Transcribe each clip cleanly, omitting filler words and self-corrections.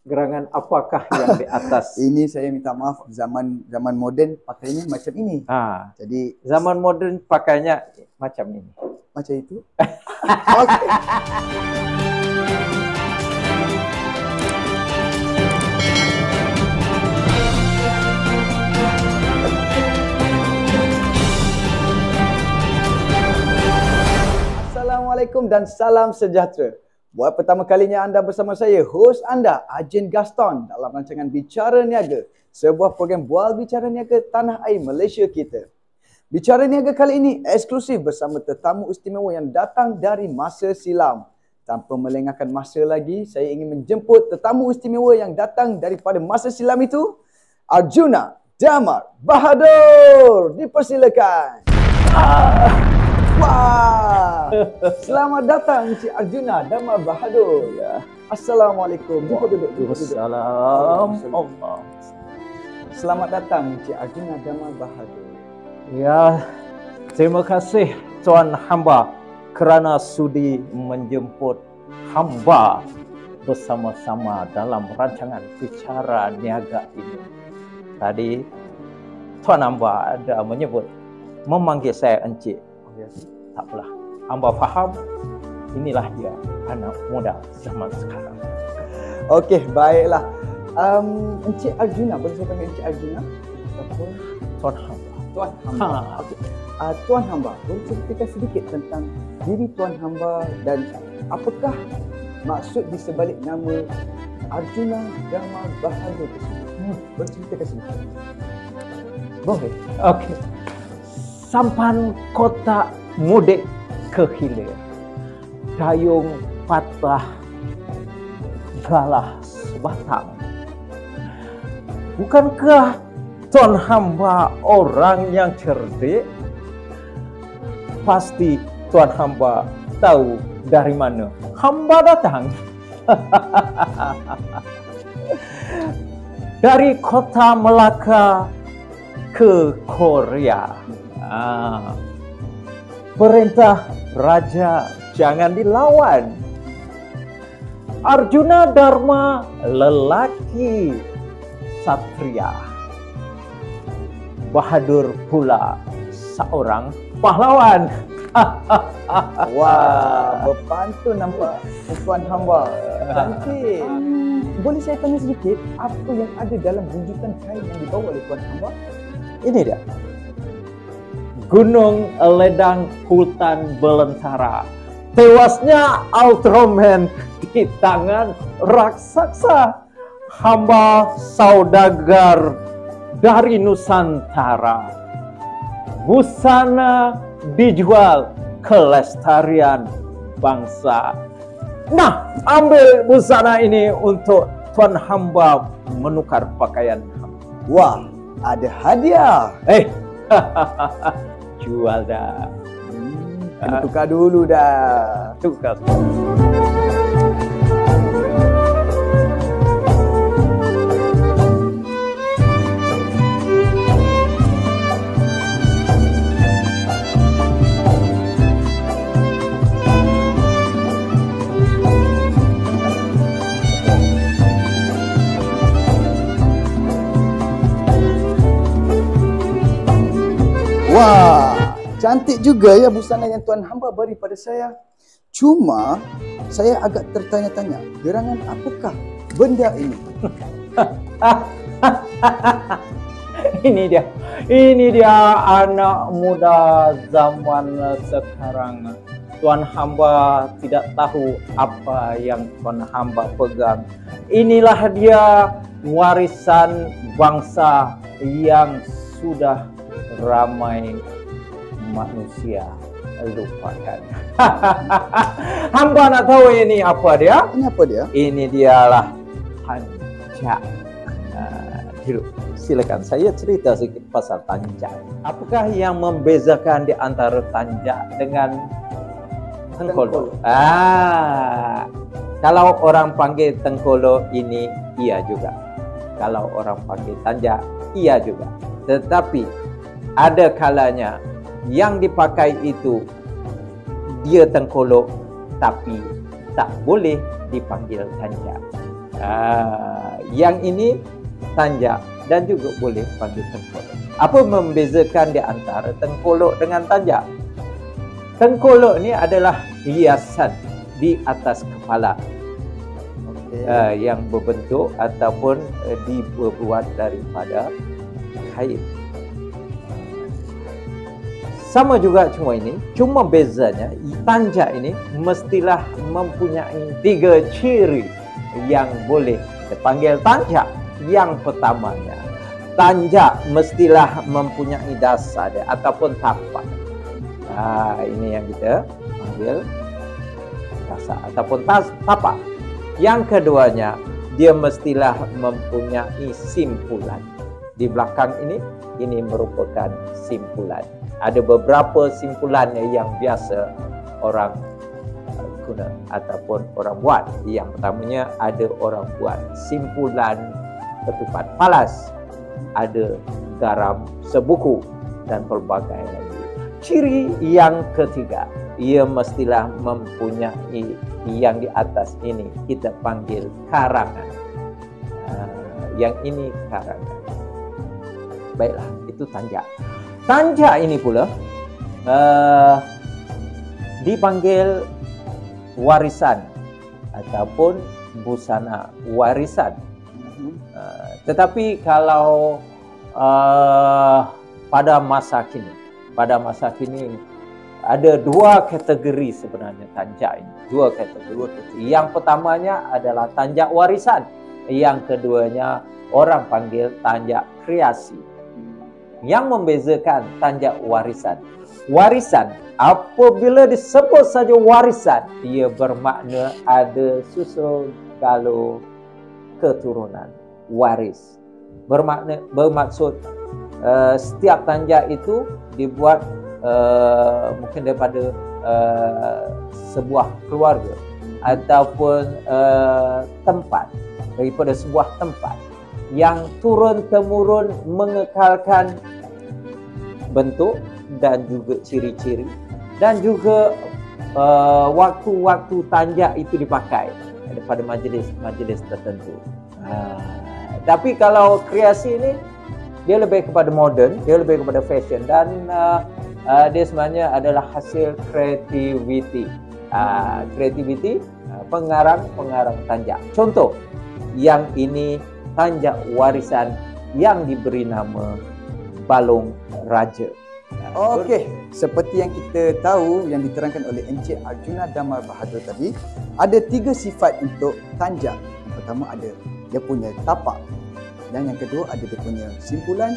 Gerangan apakah yang di atas? Ini saya minta maaf, zaman moden pakainya macam ini. Jadi zaman moden pakainya macam ini. Macam itu. Okey. Assalamualaikum dan salam sejahtera. Buat pertama kalinya anda bersama saya, hos anda, Ajen Gaston, dalam rancangan Bicara Niaga, sebuah program bual bicara niaga tanah air Malaysia kita. Bicara Niaga kali ini eksklusif bersama tetamu istimewa yang datang dari masa silam. Tanpa melengahkan masa lagi, saya ingin menjemput tetamu istimewa yang datang daripada masa silam itu, Arjuna Damar Bahadur. Dipersilakan. Wah, selamat datang Encik Arjuna Damar Bahadur. Assalamualaikum. Duduk. Assalamualaikum. Selamat datang Encik Arjuna Damar Bahadur. Ya, terima kasih Tuan Hamba kerana sudi menjemput hamba bersama-sama dalam rancangan Bicara Niaga ini. Tadi Tuan Hamba ada memanggil saya Encik. Tak apalah, hamba faham inilah dia anak muda zaman sekarang. Okey, baiklah. Encik Arjuna, boleh saya panggil Encik Arjuna? Ataupun Tuan Hamba. Tuan Hamba. Okey. Tuan Hamba, boleh ceritakan sedikit tentang diri Tuan Hamba dan apakah maksud di sebalik nama Arjuna Damar Bahadur tersebut? Boleh ceritakan sedikit? Boleh. Okey. Sampan kota mudik ke hilir, dayung patah galah sebatang. Bukankah Tuan Hamba orang yang cerdik? Pasti Tuan Hamba tahu dari mana hamba datang. Dari kota Melaka ke Korea. Perintah raja jangan dilawan. Arjuna Dharma lelaki satria. Bahadur pula seorang pahlawan. Wah, berpantun nampak Tuan Hamba. Cantik. Boleh saya tanya sedikit, apa yang ada dalam gunjukan kain yang dibawa oleh Tuan Hamba? Ini dia. Gunung Ledang Hutan Belantara. Tewasnya Ultraman di tangan raksasa. Hamba saudagar dari Nusantara. Busana dijual kelestarian bangsa. Nah, ambil busana ini untuk Tuan Hamba menukar pakaian hamba. Wah, ada hadiah. Jual dah. Kena tukar dulu dah. Tukar. Wah, cantik juga ya busana yang Tuan Hamba beri pada saya. Cuma, saya agak tertanya-tanya, gerangan apakah benda ini? Ini dia anak muda zaman sekarang. Tuan Hamba tidak tahu apa yang Tuan Hamba pegang. Inilah dia warisan bangsa yang sudah ramai manusia lupakan. Hamba nak tahu ini apa dia? Ini apa dia? Ini dialah tanja. Silakan saya cerita sedikit pasal tanja. Apakah yang membezakan di antara tanja dengan tengkolo? Kalau orang panggil tengkolo ini iya juga. Kalau orang panggil tanja iya juga. Tetapi ada kalanya yang dipakai itu dia tengkolok tapi tak boleh dipanggil tanja. Yang ini tanjak dan juga boleh panggil tengkolok. Apa membezakan di antara tengkolok dengan tanjak? Tengkolok ni adalah hiasan di atas kepala yang berbentuk ataupun dibuat daripada kain. Sama juga cuma ini, cuma bezanya tanjak ini mestilah mempunyai 3 ciri yang boleh dipanggil tanjak. Yang pertamanya, tanjak mestilah mempunyai dasar dia ataupun tapak. Ini yang kita panggil dasar ataupun tapak. Yang keduanya, dia mestilah mempunyai simpulan. Di belakang ini merupakan simpulan. Ada beberapa simpulan yang biasa orang guna ataupun orang buat. Yang pertamanya, ada orang buat simpulan ketupat palas, ada garam sebuku dan pelbagai lagi. Ciri yang ketiga, ia mestilah mempunyai yang di atas ini kita panggil karangan. Yang ini karangan. Baiklah, itu tanjak. Tanjak ini pula dipanggil warisan ataupun busana warisan. Tetapi kalau pada masa kini ada 2 kategori sebenarnya tanjak ini. 2 kategori. Yang pertamanya adalah tanjak warisan. Yang keduanya orang panggil tanjak kreasi. Yang membezakan tanjak warisan. Warisan, apabila disebut saja warisan, ia bermakna ada susul galur keturunan, waris. Bermaksud setiap tanjak itu dibuat mungkin daripada sebuah keluarga ataupun tempat, daripada sebuah tempat yang turun-temurun mengekalkan bentuk dan juga ciri-ciri dan juga waktu-waktu tanjak itu dipakai pada majlis tertentu. Tapi kalau kreasi ini dia lebih kepada moden, dia lebih kepada fashion dan dia sebenarnya adalah hasil kreativiti. Kreativiti pengarang tanjak. Contoh, yang ini tanjak warisan yang diberi nama balung raja. Okey, seperti yang kita tahu yang diterangkan oleh Encik Arjuna Damar Bahadur tadi, ada 3 sifat untuk tanjak. Yang pertama ada dia punya tapak, dan yang kedua ada dia punya simpulan,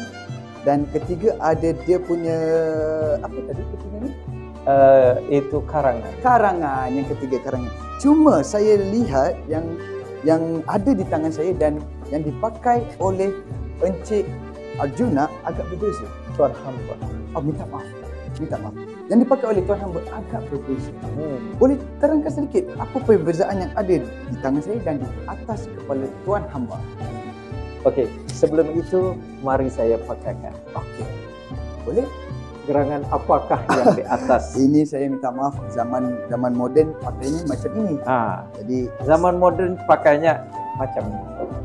dan ketiga ada dia punya apa tadi ketiga ni? Itu karangan. Karangan, yang ketiga karangan. Cuma saya lihat yang ada di tangan saya dan yang dipakai oleh Encik Arjuna agak berbeza. Tuan hamba. Oh, minta maaf. Yang dipakai oleh Tuan hamba agak berbeza. Boleh terangkan sedikit apa perbezaan yang ada di tangan saya dan di atas kepala Tuan hamba? Okey, sebelum itu mari saya pakaikan. Okey. Boleh? Gerangan apakah yang di atas? Ini saya minta maaf, zaman moden pakainya macam ini. Jadi zaman moden pakainya macam ini.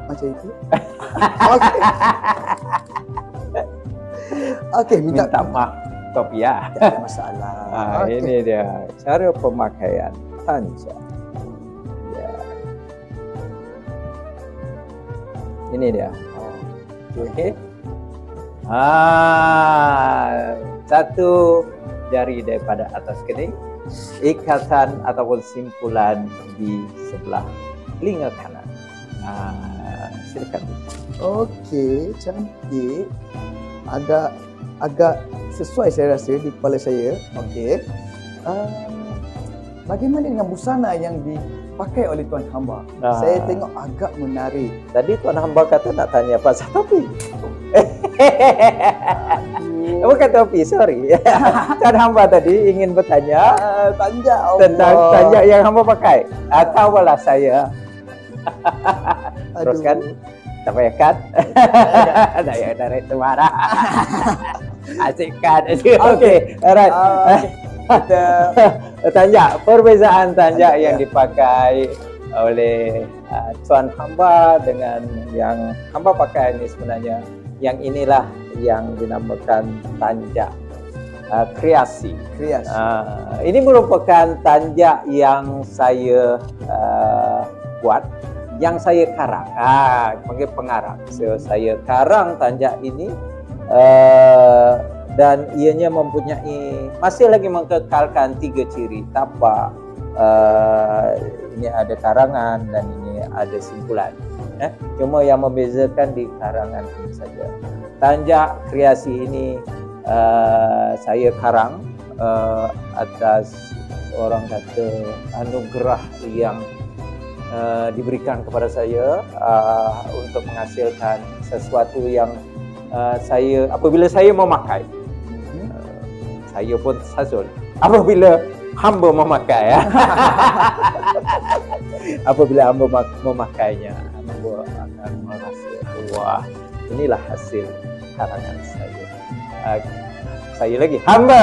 Macam itu. Okey. Okey, minta maaf. Topia. Tak ada masalah. Okay. Ini dia cara pemakaian tanjak. Ya. Ini dia. Okey. Satu jari daripada atas kening, ikatan ataupun simpulan di sebelah telinga kanan. Silakan. Okey, cantik. Agak sesuai saya rasa di kepala saya. Okey. Bagaimana dengan busana yang dipakai oleh Tuan Hamba? Saya tengok agak menarik. Tadi Tuan Hamba kata nak tanya pasal topi. Bukan topi, sorry. Tuan Hamba tadi ingin bertanya tentang tanjak yang Hamba pakai. Tahulah saya. Teruskan. Tak payah cut. Tak payah direct tu marah. Asyik cut. Okey, alright. Tanjak, perbezaan tanjak yang dipakai oleh Tuan hamba dengan yang hamba pakai ini sebenarnya, yang inilah yang dinamakan tanjak kreasi. Ini merupakan tanjak yang saya buat, yang saya karang, panggil pengarang. So, saya karang tanjak ini dan ianya mempunyai, masih lagi mengekalkan 3 ciri tapak. Ini ada karangan dan ini ada simpulan. Cuma yang membezakan di karangan ini saja. Tanjak kreasi ini saya karang atas orang kata anugerah yang diberikan kepada saya untuk menghasilkan sesuatu yang saya, apabila saya memakai, saya pun sasul apabila hamba memakai apabila hamba memakainya, hamba akan merasa wah, inilah hasil karangan saya. Saya lagi hamba.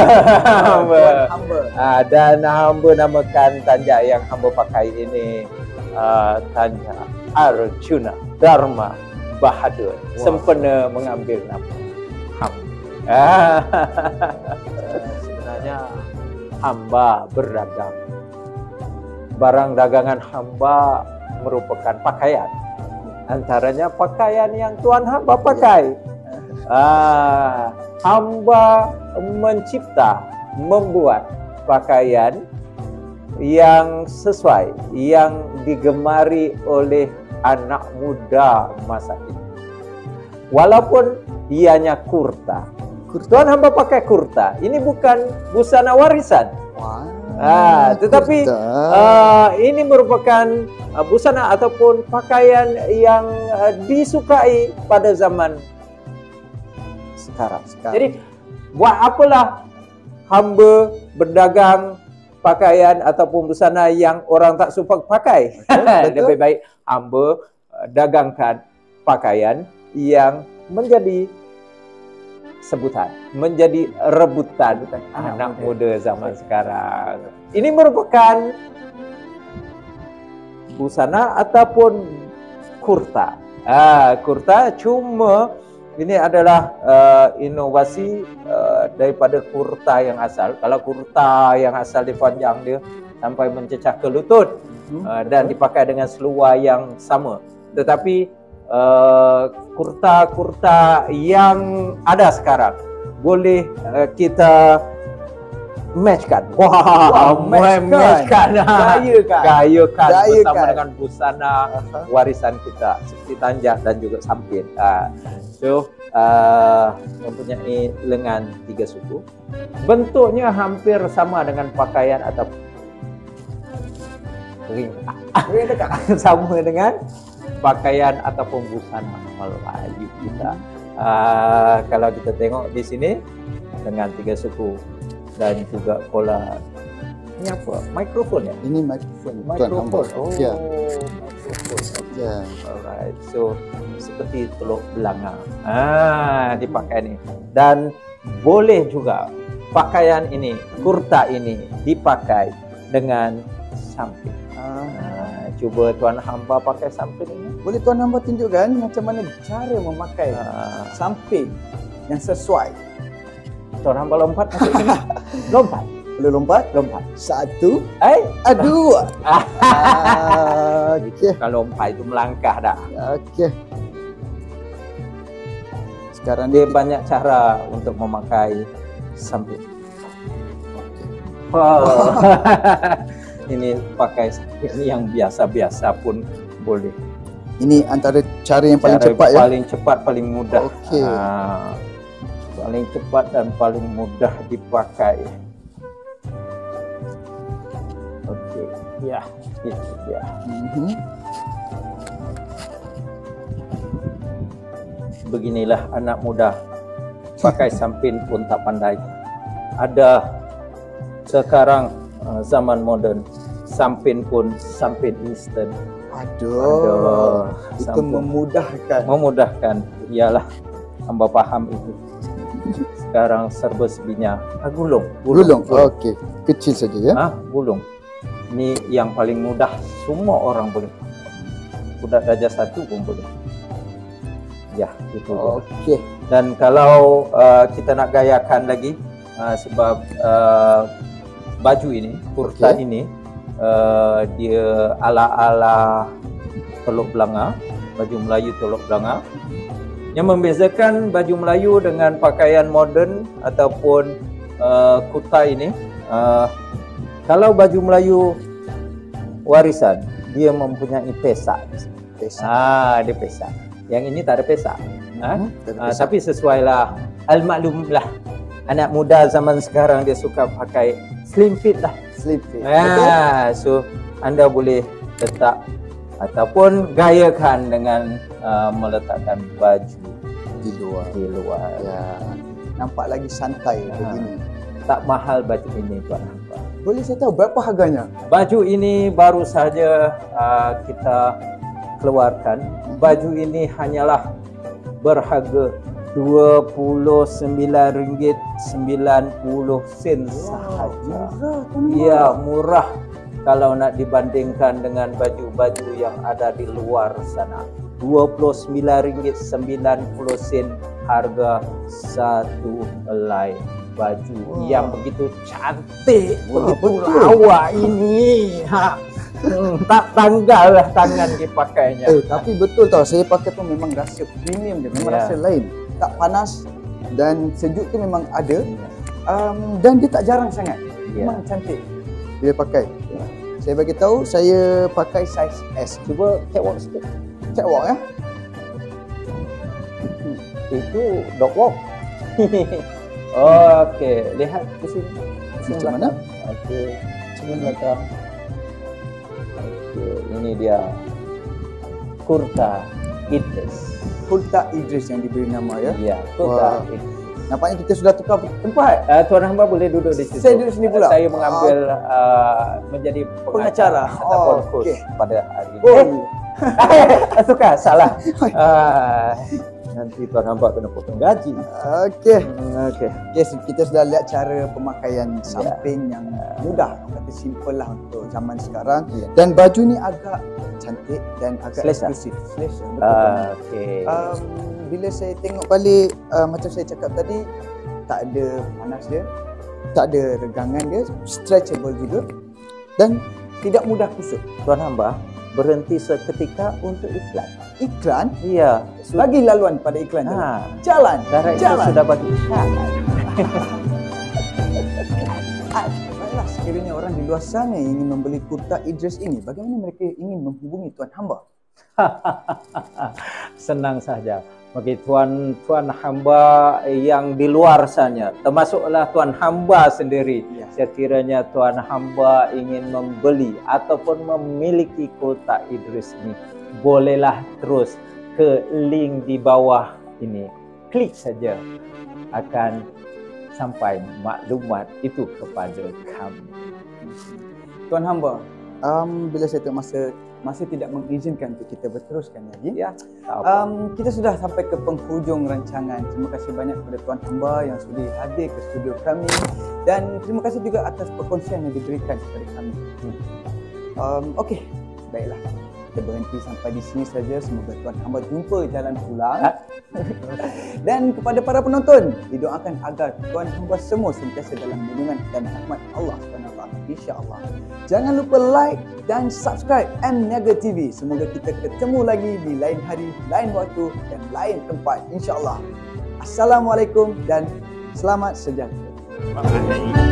Dan hamba namakan tanjak yang hamba pakai ini tanjak Arjuna Dharma Bahadur. Sempena mengambil nama hamba. Sebenarnya hamba berdagang. Barang dagangan hamba merupakan pakaian. Antaranya pakaian yang tuan hamba pakai. Hamba mencipta, membuat pakaian yang sesuai, yang digemari oleh anak muda masa ini. Walaupun ianya kurta. Tuan hamba pakai kurta. Ini bukan busana warisan. Tetapi ini merupakan busana ataupun pakaian yang disukai pada zaman sekarang. Jadi buat apalah hamba berdagang pakaian ataupun busana yang orang tak suka pakai. Lebih baik hamba dagangkan pakaian yang menjadi sebutan, menjadi rebutan anak muda zaman sekarang. Ini merupakan busana ataupun kurta. Kurta, cuma ini adalah inovasi daripada kurta yang asal. Kalau kurta yang asal dipanjang dia sampai mencecah ke lutut dan dipakai dengan seluar yang sama. Tetapi kurta-kurta yang ada sekarang boleh kita matchkan. Matchkan. Gayakan bersama dengan busana warisan kita seperti tanjak dan juga sampin. So mempunyai lengan 3 suku. Bentuknya hampir sama dengan pakaian atau sama dengan pakaian ataupun busana Melayu kita. Kalau kita tengok di sini dengan 3 suku dan juga pola. Ini apa? Mikrofon ya? Ini mikrofon. Mikrofon. Oh, ya. Mikrofon. Ya. Alright. So seperti teluk belanga. Dipakai ini. Dan boleh juga pakaian ini, kurta ini dipakai dengan samping. Cuba tuan hamba pakai samping ini. Boleh tuan hamba tunjukkan macam mana cara memakai samping yang sesuai. Tuan hamba lompat masuk sini. Lompat. Boleh lompat? Lompat. 1, 2. Okey. Kalau lompat itu melangkah dah. Okey. Sekarang dia banyak cara untuk memakai samping. Ini pakai samping yang biasa-biasa pun boleh. Ini antara cara yang paling cepat ya? Paling cepat, paling mudah. Okey. Paling cepat dan paling mudah dipakai. Okey. Ya, itu dia. Beginilah anak muda pakai sampin pun tak pandai. Ada sekarang zaman moden, sampin pun sampin instan. Aduh, itu memudahkan. Memudahkan, iyalah, hamba faham itu. Sekarang serba sebinya. Gulung. Okey, kecil saja ya. Gulung. Ini yang paling mudah, semua orang boleh. budak darjah 1 pun boleh. Ya, itu. Okey. Dan kalau kita nak gayakan lagi sebab baju ini, kurta ini dia ala-ala Teluk Belanga, baju Melayu Teluk Belanga. Yang membezakan baju Melayu dengan pakaian moden ataupun kurta ini, kalau baju Melayu warisan, dia mempunyai pesak. Dia pesak. Yang ini tak ada pesak. Tapi sesuailah, al-maklum lah, anak muda zaman sekarang dia suka pakai slim fit lah. Slim fit. So anda boleh letak ataupun gayakan dengan meletakkan baju Di luar. Ya. Nampak lagi santai begini. Tak mahal baju ini, Tuan Hamba. Boleh saya tahu berapa harganya? Baju ini baru saja kita keluarkan. Baju ini hanyalah berharga RM29.90 sahaja. Ya, murah kalau nak dibandingkan dengan baju-baju yang ada di luar sana. RM29.90 harga satu helai baju yang begitu cantik, begitu lawa ini. Tak tanggal lah tangan dipakainya. Tapi betul tau, saya pakai pun memang rasa premium dia, memang rasa lain. Tak panas dan sejuk tu memang ada. Dan dia tak jarang sangat. Memang cantik bila pakai. Saya bagi tahu, saya pakai size S. Cuba catwalk sikit. Catwalk ya. Itu dog walk. Okey, lihat ke sini. Macam mana? Okey, sini belakang. Ini dia kurta Idris. Kurta Idris yang diberi nama ya. Ya, kurta Idris. Nampaknya kita sudah tukar tempat. Tuan Hamba boleh duduk di situ. Saya duduk sini pula. Saya mengambil menjadi pengacara ataupun coach pada hari ini. Suka salah. Nanti Tuan Hamba kena potong gaji. Okey. Okey. Kita sudah lihat cara pemakaian samping yang mudah, kata simple lah untuk zaman sekarang. Dan baju ni agak cantik dan agak eksklusif. Selesa. Okey. Bila saya tengok balik, macam saya cakap tadi, tak ada panas dia, tak ada regangan dia, stretchable juga dan tidak mudah kusut. Tuan Hamba berhenti seketika untuk iklan. Iklan? Ya. Bagi laluan pada iklan. Jalan. Jalan. Sudah bagi jalan. Baiklah, sekiranya orang di luar sana yang ingin membeli kurta Idris ini, bagaimana mereka ingin menghubungi Tuan Hamba? Senang saja. Bagi tuan hamba yang di luar sana, termasuklah tuan hamba sendiri, sekiranya tuan hamba ingin membeli ataupun memiliki kurta Idris ini, bolehlah terus ke link di bawah ini. Klik saja, akan sampai maklumat itu kepada kami. Tuan hamba, bila saya tengok masa tidak mengizinkan untuk kita berteruskan lagi. Kita sudah sampai ke penghujung rancangan. Terima kasih banyak kepada Tuan Hamba yang sudah hadir ke studio kami dan terima kasih juga atas perkongsian yang diberikan kepada kami. Okey, baiklah. Kita berhenti sampai di sini saja. Semoga Tuan Hamba jumpa jalan pulang. Dan kepada para penonton, didoakan agar Tuan Hamba semua sentiasa dalam lindungan dan rahmat Allah SWT, insya-Allah. Jangan lupa like dan subscribe M-Niaga TV. Semoga kita ketemu lagi di lain hari, lain waktu dan lain tempat, insya-Allah. Assalamualaikum dan selamat sejahtera. Bye.